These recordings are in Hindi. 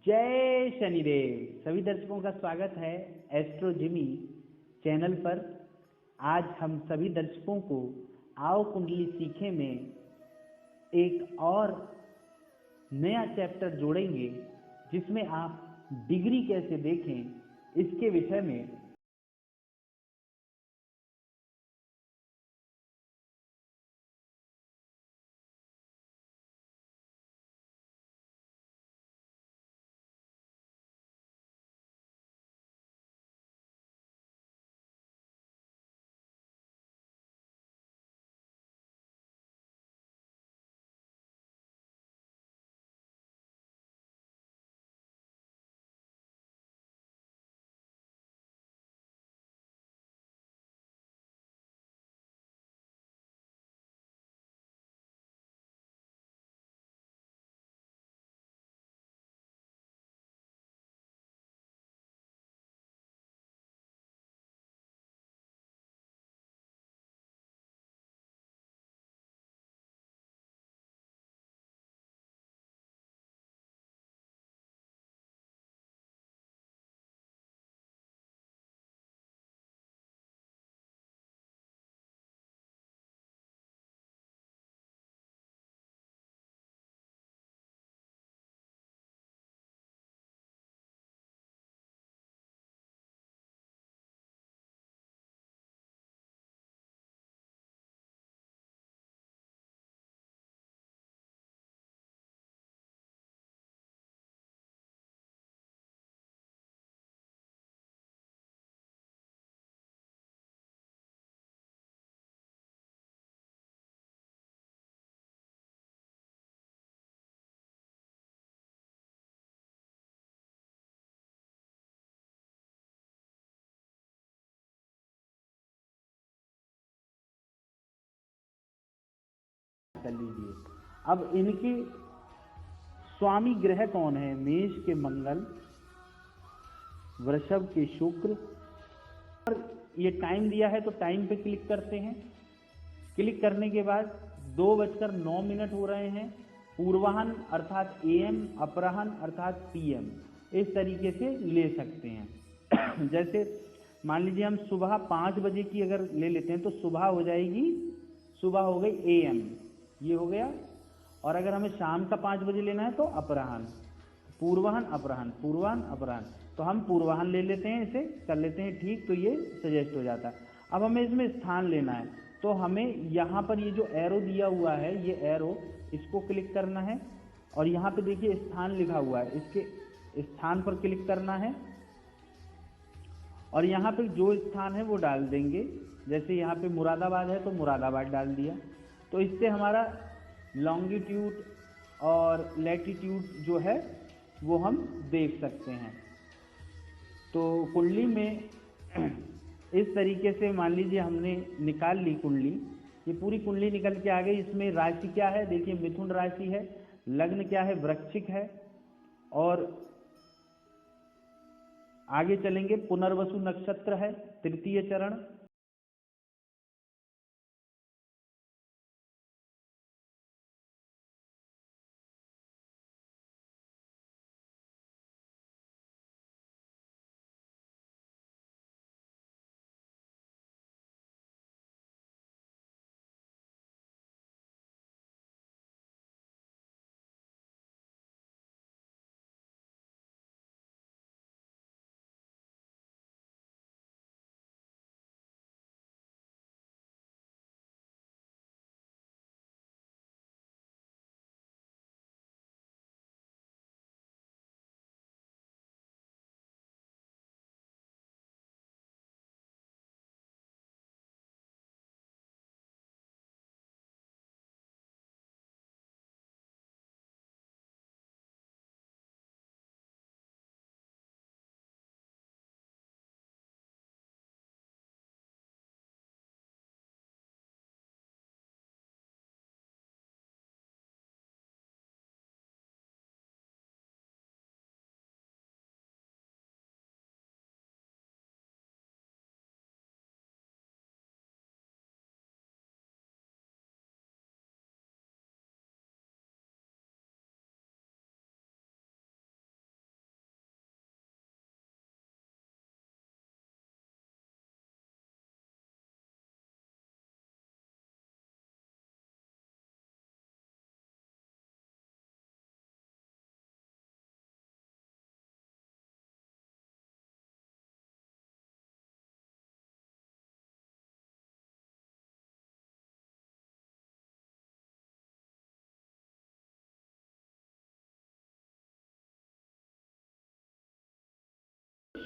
जय शनिदेव। सभी दर्शकों का स्वागत है एस्ट्रो जिमी चैनल पर। आज हम सभी दर्शकों को आओ कुंडली सीखे में एक और नया चैप्टर जोड़ेंगे, जिसमें आप डिग्री कैसे देखें इसके विषय में कर लीजिए। अब इनके स्वामी ग्रह कौन है? मेष के मंगल, वृषभ के शुक्र। और ये टाइम दिया है तो टाइम पे क्लिक करते हैं। क्लिक करने के बाद 2:09 हो रहे हैं। पूर्वाह्न अर्थात AM, अपराह्न अर्थात PM, इस तरीके से ले सकते हैं। जैसे मान लीजिए हम सुबह 5 बजे की अगर ले लेते हैं तो सुबह हो जाएगी, सुबह हो गई AM, ये हो गया। और अगर हमें शाम का 5 बजे लेना है तो अपराह्न, पूर्वाह्न अपराह्न, पूर्वाह्न अपराह्न। तो हम पूर्वाह्न ले लेते हैं, इसे कर लेते हैं ठीक, तो ये सजेस्ट हो जाता है। अब हमें इसमें स्थान लेना है तो हमें यहाँ पर ये जो एरो दिया हुआ है, ये एरो, इसको क्लिक करना है और यहाँ पे देखिए स्थान लिखा हुआ है, इसके स्थान पर क्लिक करना है और यहाँ पे जो स्थान है वो डाल देंगे। जैसे यहाँ पे मुरादाबाद है तो मुरादाबाद डाल दिया। तो इससे हमारा लॉन्गिट्यूड और लैटिट्यूड जो है वो हम देख सकते हैं। तो कुंडली में इस तरीके से मान लीजिए हमने निकाल ली कुंडली, ये पूरी कुंडली निकल के आ गई। इसमें राशि क्या है? देखिए मिथुन राशि है, लग्न क्या है? वृश्चिक है। और आगे चलेंगे, पुनर्वसु नक्षत्र है, तृतीय चरण।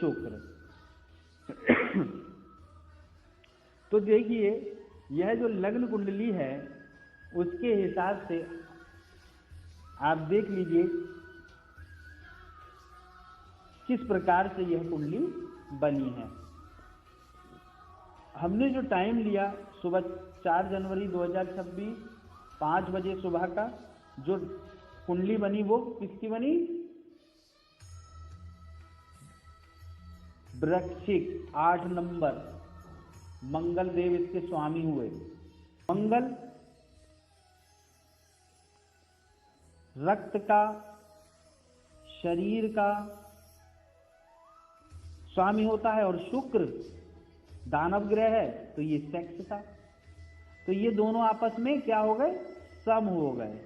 शुक्र। तो देखिए यह जो लग्न कुंडली है उसके हिसाब से आप देख लीजिए किस प्रकार से यह कुंडली बनी है। हमने जो टाइम लिया सुबह 4 जनवरी 2026 5 बजे सुबह का जो कुंडली बनी वो किसकी बनी? वृश्चिक 8 नंबर, मंगल देव इसके स्वामी हुए। मंगल रक्त का, शरीर का स्वामी होता है और शुक्र दानव ग्रह है तो ये सेक्स का। तो ये दोनों आपस में क्या हो गए? सम हो गए।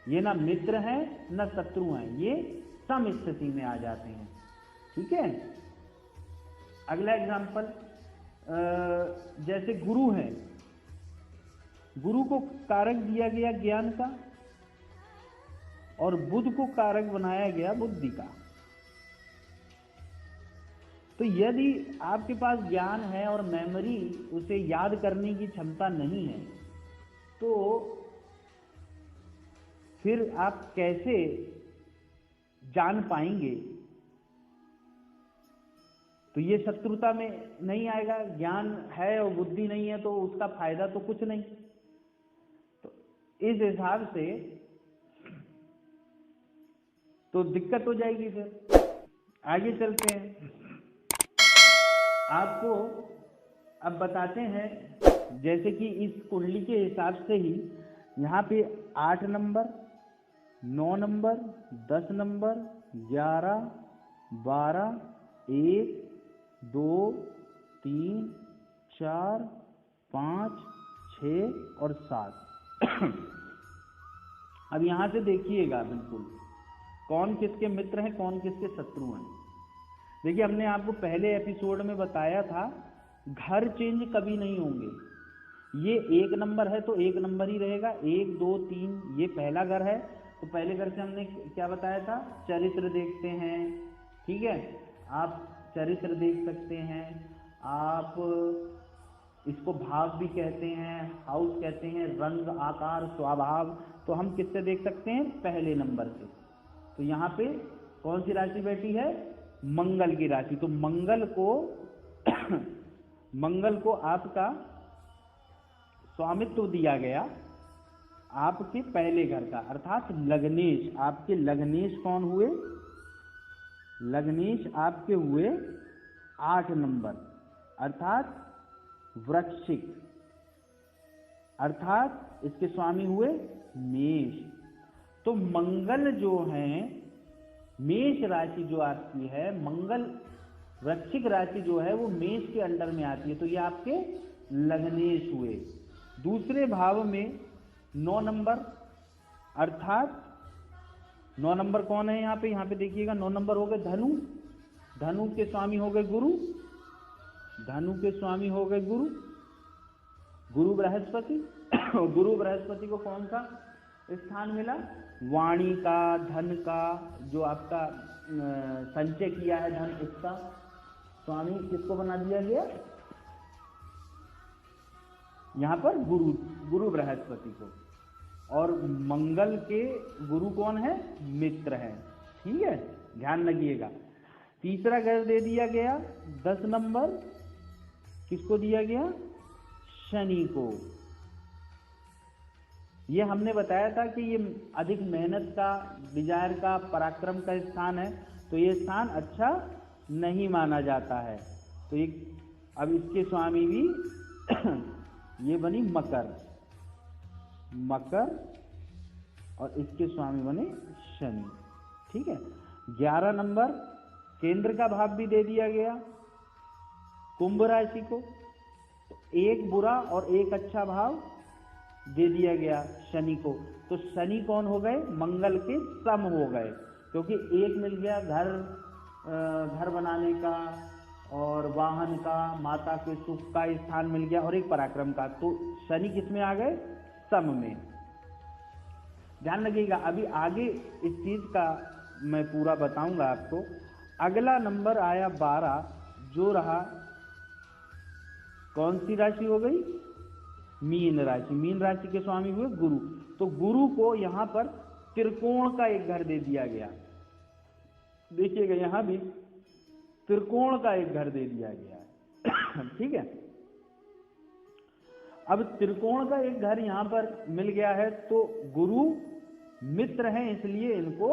ये ना मित्र हैं न शत्रु हैं, ये सम स्थिति में आ जाते हैं। ठीक है। अगला एग्जांपल, जैसे गुरु है, गुरु को कारक दिया गया ज्ञान का और बुध को कारक बनाया गया बुद्धि का। तो यदि आपके पास ज्ञान है और मेमोरी, उसे याद करने की क्षमता नहीं है, तो फिर आप कैसे जान पाएंगे? तो ये शत्रुता में नहीं आएगा। ज्ञान है और बुद्धि नहीं है तो उसका फायदा तो कुछ नहीं। तो इस हिसाब से तो दिक्कत हो जाएगी। फिर आगे चलते हैं, आपको अब बताते हैं। जैसे कि इस कुंडली के हिसाब से ही यहाँ पे 8 नंबर, 9 नंबर, 10 नंबर, 11, 12, 1, 2, 3, 4, 5, 6 और 7। अब यहाँ से देखिएगा बिल्कुल कौन किसके मित्र हैं, कौन किसके शत्रु हैं। देखिए हमने आपको पहले एपिसोड में बताया था घर चेंज कभी नहीं होंगे। ये 1 नंबर है तो 1 नंबर ही रहेगा। 1, 2, 3 ये पहला घर है तो पहले घर से हमने क्या बताया था? चरित्र देखते हैं। ठीक है, आप चरित्र देख सकते हैं, आप इसको भाव भी कहते हैं, हाउस कहते हैं, रंग, आकार, स्वभाव। तो हम किससे देख सकते हैं? पहले नंबर से। तो यहाँ पे कौन सी राशि बैठी है? मंगल की राशि। तो मंगल को मंगल को आपका स्वामित्व दिया गया आपके पहले घर का, अर्थात लग्नेश। आपके लग्नेश कौन हुए? लग्नेश आपके हुए 8 नंबर, अर्थात वृश्चिक, अर्थात इसके स्वामी हुए मेष। तो मंगल जो है, मेष राशि जो आपकी है, मंगल वृश्चिक राशि जो है वो मेष के अंडर में आती है। तो ये आपके लग्नेश हुए। दूसरे भाव में 9 नंबर, अर्थात 9 नंबर कौन है यहाँ पे? यहाँ पे देखिएगा 9 नंबर हो गए धनु। धनु के स्वामी हो गए गुरु। धनु के स्वामी हो गए गुरु, गुरु बृहस्पति। गुरु बृहस्पति को कौन सा स्थान मिला? वाणी का, धन का, जो आपका संचय किया है धन, इसका स्वामी किसको बना दिया गया? यहाँ पर गुरु, गुरु बृहस्पति को। और मंगल के गुरु कौन है? मित्र है। ठीक है, ध्यान रखिएगा। तीसरा घर दे दिया गया 10 नंबर, किसको दिया गया? शनि को। ये हमने बताया था कि ये अधिक मेहनत का, डिजायर का, पराक्रम का स्थान है, तो ये स्थान अच्छा नहीं माना जाता है। तो ये अब इसके स्वामी भी ये बनी मकर, मकर, और इसके स्वामी बने शनि। ठीक है। 11 नंबर केंद्र का भाव भी दे दिया गया कुंभ राशि को। तो एक बुरा और एक अच्छा भाव दे दिया गया शनि को। तो शनि कौन हो गए? मंगल के सम हो गए, क्योंकि एक मिल गया घर बनाने का और वाहन का, माता के सुख का स्थान मिल गया, और एक पराक्रम का। तो शनि किस में आ गए? सम में। ध्यान रखिएगा, अभी आगे इस चीज का मैं पूरा बताऊंगा आपको। अगला नंबर आया 12, जो रहा कौन सी राशि हो गई? मीन राशि। मीन राशि के स्वामी हुए गुरु। तो गुरु को यहां पर त्रिकोण का एक घर दे दिया गया। देखिएगा यहां भी त्रिकोण का एक घर दे दिया गया है। ठीक है, अब त्रिकोण का एक घर यहां पर मिल गया है, तो गुरु मित्र हैं इसलिए इनको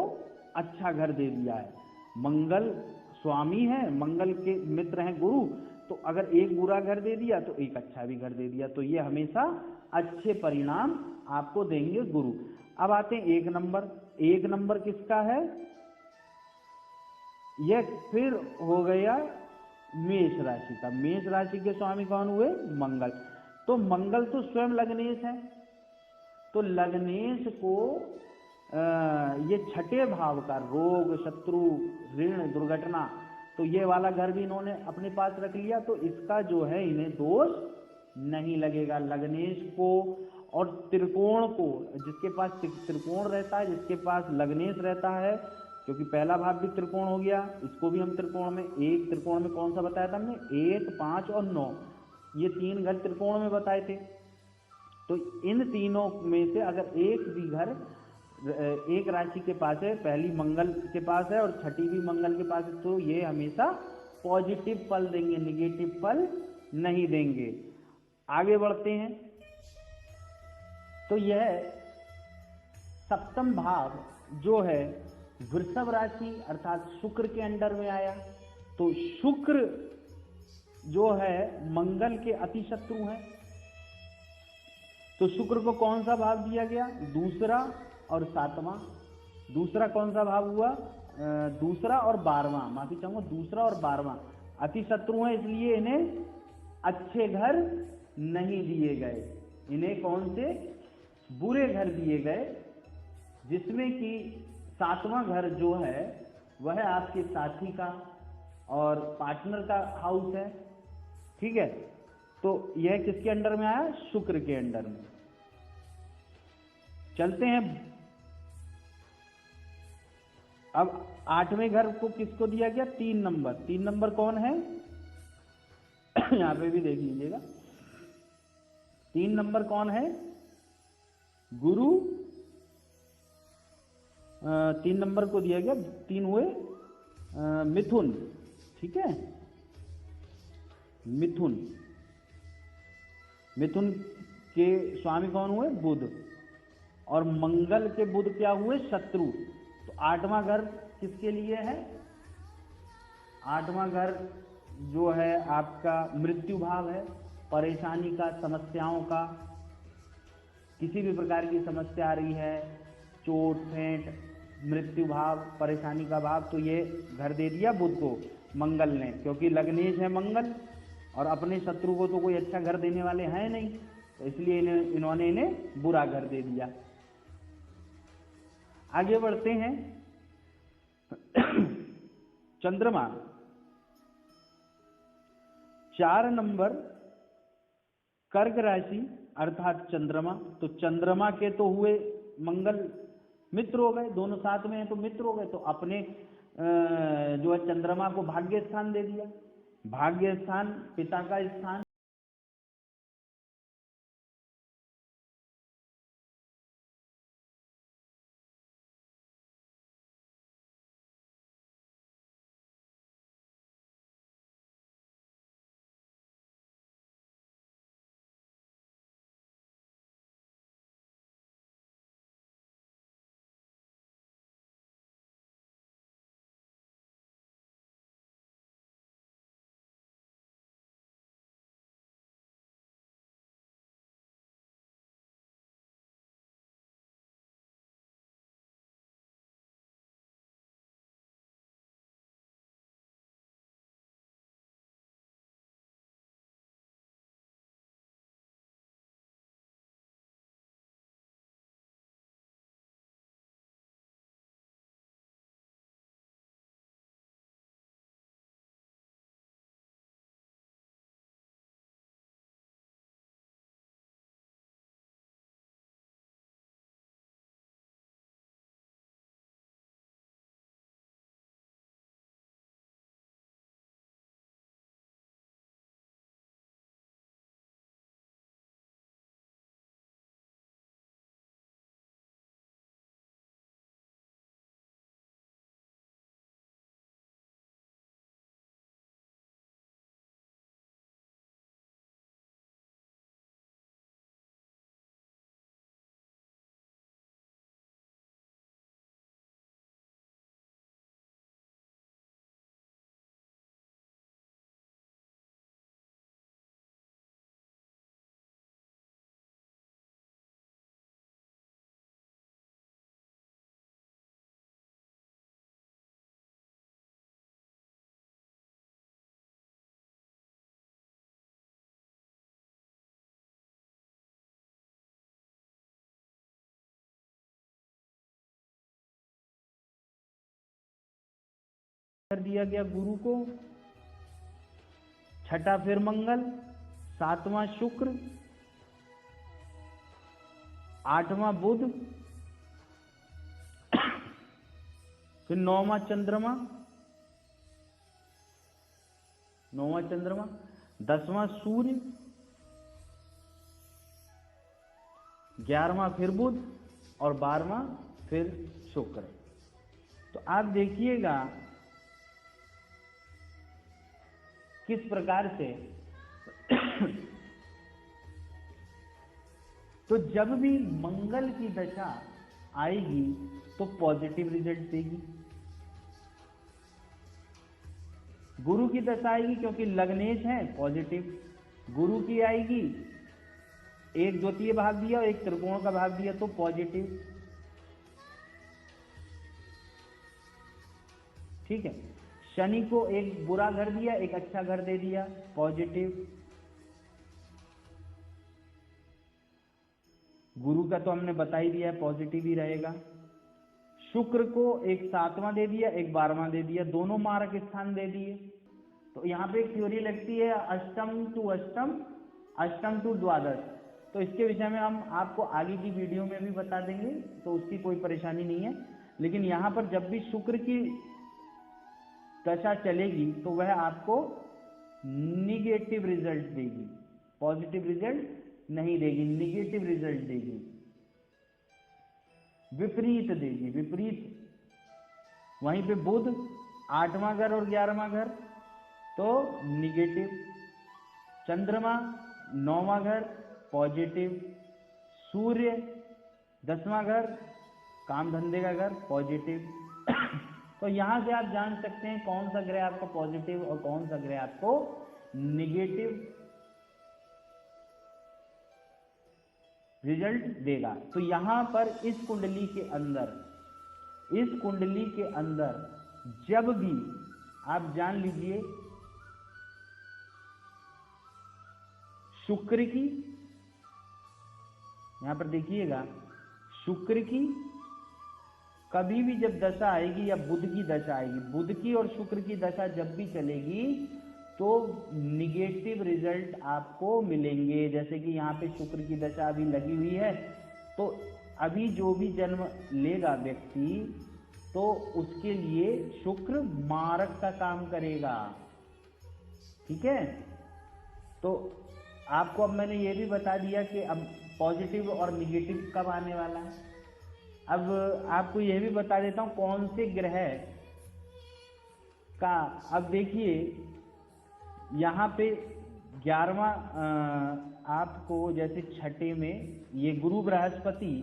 अच्छा घर दे दिया है। मंगल स्वामी है, मंगल के मित्र हैं गुरु, तो अगर एक बुरा घर दे दिया तो एक अच्छा भी घर दे दिया, तो ये हमेशा अच्छे परिणाम आपको देंगे गुरु। अब आते हैं 1 नंबर। 1 नंबर किसका है? यह फिर हो गया मेष राशि का। मेष राशि के स्वामी कौन हुए? मंगल। तो मंगल तो स्वयं लग्नेश है, तो लग्नेश को ये छठे भाव का रोग, शत्रु, ऋण, दुर्घटना, तो ये वाला घर भी इन्होंने अपने पास रख लिया, तो इसका जो है इन्हें दोष नहीं लगेगा। लग्नेश को और त्रिकोण को, जिसके पास त्रिकोण रहता है, जिसके पास लग्नेश रहता है, क्योंकि पहला भाव भी त्रिकोण हो गया, इसको भी हम त्रिकोण में, एक त्रिकोण में कौन सा बताया था हमने? 1, 5 और 9, ये 3 घर त्रिकोण में बताए थे। तो इन तीनों में से अगर एक भी घर एक राशि के पास है, पहली मंगल के पास है और छठी भी मंगल के पास है, तो ये हमेशा पॉजिटिव फल देंगे, निगेटिव फल नहीं देंगे। आगे बढ़ते हैं, तो यह सप्तम भाव जो है वृषभ राशि अर्थात शुक्र के अंडर में आया। तो शुक्र जो है मंगल के अति शत्रु हैं, तो शुक्र को कौन सा भाव दिया गया? दूसरा और 7वां। दूसरा कौन सा भाव हुआ? दूसरा और 12वां, माफी चाहूंगा, दूसरा और 12वां अति शत्रु हैं, इसलिए इन्हें अच्छे घर नहीं दिए गए। इन्हें कौन से? बुरे घर दिए गए, जिसमें कि 7वां घर जो है वह आपके साथी का और पार्टनर का हाउस है। ठीक है, तो यह किसके अंडर में आया? शुक्र के अंडर में। चलते हैं, अब 8वें घर को किसको दिया गया? 3 नंबर। 3 नंबर कौन है? यहां पे भी देख लीजिएगा, 3 नंबर कौन है? गुरु। 3 नंबर को दिया गया, 3 हुए मिथुन। ठीक है, मिथुन। मिथुन के स्वामी कौन हुए? बुध। और मंगल के बुध क्या हुए? शत्रु। तो 8वां घर किसके लिए है? 8वां घर जो है आपका मृत्यु भाव है, परेशानी का, समस्याओं का, किसी भी प्रकार की समस्या आ रही है, चोट फेंट, मृत्यु भाव, परेशानी का भाव, तो ये घर दे दिया बुध को मंगल ने, क्योंकि लग्नेश है मंगल और अपने शत्रु को तो कोई अच्छा घर देने वाले हैं नहीं, तो इसलिए इन्होंने इन्हें बुरा घर दे दिया। आगे बढ़ते हैं, चंद्रमा। 4 नंबर कर्क राशि अर्थात चंद्रमा। तो चंद्रमा के तो हुए मंगल मित्र हो गए, दोनों साथ में हैं तो मित्र हो गए, तो अपने जो है चंद्रमा को भाग्य स्थान दे दिया। भाग्य स्थान पिता का स्थान, कर दिया गया गुरु को, छठा फिर मंगल, सातवां शुक्र, आठवां बुध, फिर नौवां चंद्रमा, 10वां सूर्य, 11वां फिर बुध और 12वां फिर शुक्र। तो आप देखिएगा किस प्रकार से तो जब भी मंगल की दशा आएगी तो पॉजिटिव रिजल्ट देगी। गुरु की दशा आएगी क्योंकि लग्नेश है, पॉजिटिव। गुरु की आएगी, एक द्वितीय भाव दिया और एक त्रिकोण का भाव दिया तो पॉजिटिव। ठीक है। शनि को एक बुरा घर दिया, एक अच्छा घर दे दिया, पॉजिटिव। गुरु का तो हमने बता ही दिया है, पॉजिटिव ही रहेगा। शुक्र को एक 7वां दे दिया, एक 12वां दे दिया, दोनों मारक स्थान दे दिए। तो यहाँ पे एक थ्योरी लगती है अष्टम टू अष्टम, अष्टम टू द्वादश। तो इसके विषय में हम आपको आगे की वीडियो में भी बता देंगे, तो उसकी कोई परेशानी नहीं है। लेकिन यहाँ पर जब भी शुक्र की दशा चलेगी तो वह आपको निगेटिव रिजल्ट देगी, पॉजिटिव रिजल्ट नहीं देगी, निगेटिव रिजल्ट देगी, विपरीत देगी, विपरीत। वहीं पे बुध 8वां घर और 11वां घर तो निगेटिव, चंद्रमा 9वां घर पॉजिटिव, सूर्य 10वां घर काम धंधे का घर पॉजिटिव। तो यहां से आप जान सकते हैं कौन सा ग्रह आपको पॉजिटिव और कौन सा ग्रह आपको निगेटिव रिजल्ट देगा। तो यहां पर इस कुंडली के अंदर जब भी आप जान लीजिए शुक्र की, यहां पर देखिएगा शुक्र की कभी भी जब दशा आएगी या बुध की दशा आएगी, बुध की और शुक्र की दशा जब भी चलेगी तो निगेटिव रिजल्ट आपको मिलेंगे। जैसे कि यहाँ पे शुक्र की दशा अभी लगी हुई है, तो अभी जो भी जन्म लेगा व्यक्ति तो उसके लिए शुक्र मारक का काम करेगा। ठीक है। तो आपको अब मैंने ये भी बता दिया कि अब पॉजिटिव और निगेटिव कब आने वाला है। अब आपको यह भी बता देता हूं कौन से ग्रह का। अब देखिए यहाँ पे 11वां आपको जैसे छठे में ये गुरु बृहस्पति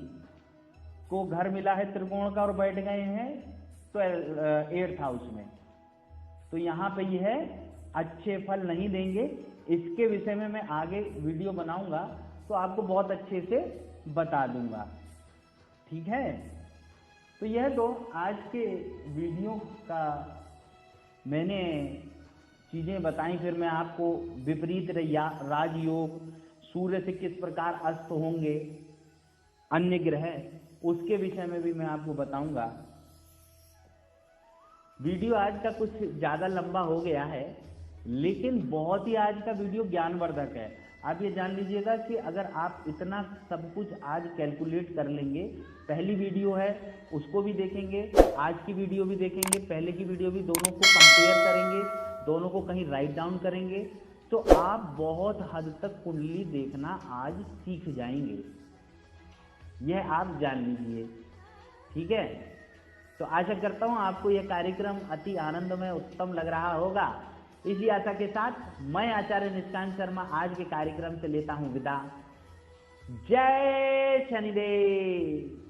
को घर मिला है त्रिकोण का और बैठ गए हैं तो 8th हाउस में, तो यहाँ पे यह अच्छे फल नहीं देंगे। इसके विषय में मैं आगे वीडियो बनाऊंगा तो आपको बहुत अच्छे से बता दूंगा। ठीक है। तो यह तो आज के वीडियो का मैंने चीजें बताई। फिर मैं आपको विपरीत राजयोग, सूर्य से किस प्रकार अस्त होंगे अन्य ग्रह, उसके विषय में भी मैं आपको बताऊंगा। वीडियो आज का कुछ ज्यादा लंबा हो गया है, लेकिन बहुत ही आज का वीडियो ज्ञानवर्धक है। आप ये जान लीजिएगा कि अगर आप इतना सब कुछ आज कैलकुलेट कर लेंगे, पहली वीडियो है उसको भी देखेंगे, आज की वीडियो भी देखेंगे, पहले की वीडियो भी, दोनों को कंपेयर करेंगे, दोनों को कहीं राइट डाउन करेंगे, तो आप बहुत हद तक कुंडली देखना आज सीख जाएंगे। यह आप जान लीजिए। ठीक है। तो आशा करता हूं आपको यह कार्यक्रम अति आनंदमय उत्तम लग रहा होगा। इसी आशा के साथ मैं आचार्य निष्कांत शर्मा आज के कार्यक्रम से लेता हूं विदा। जय शनिदेव।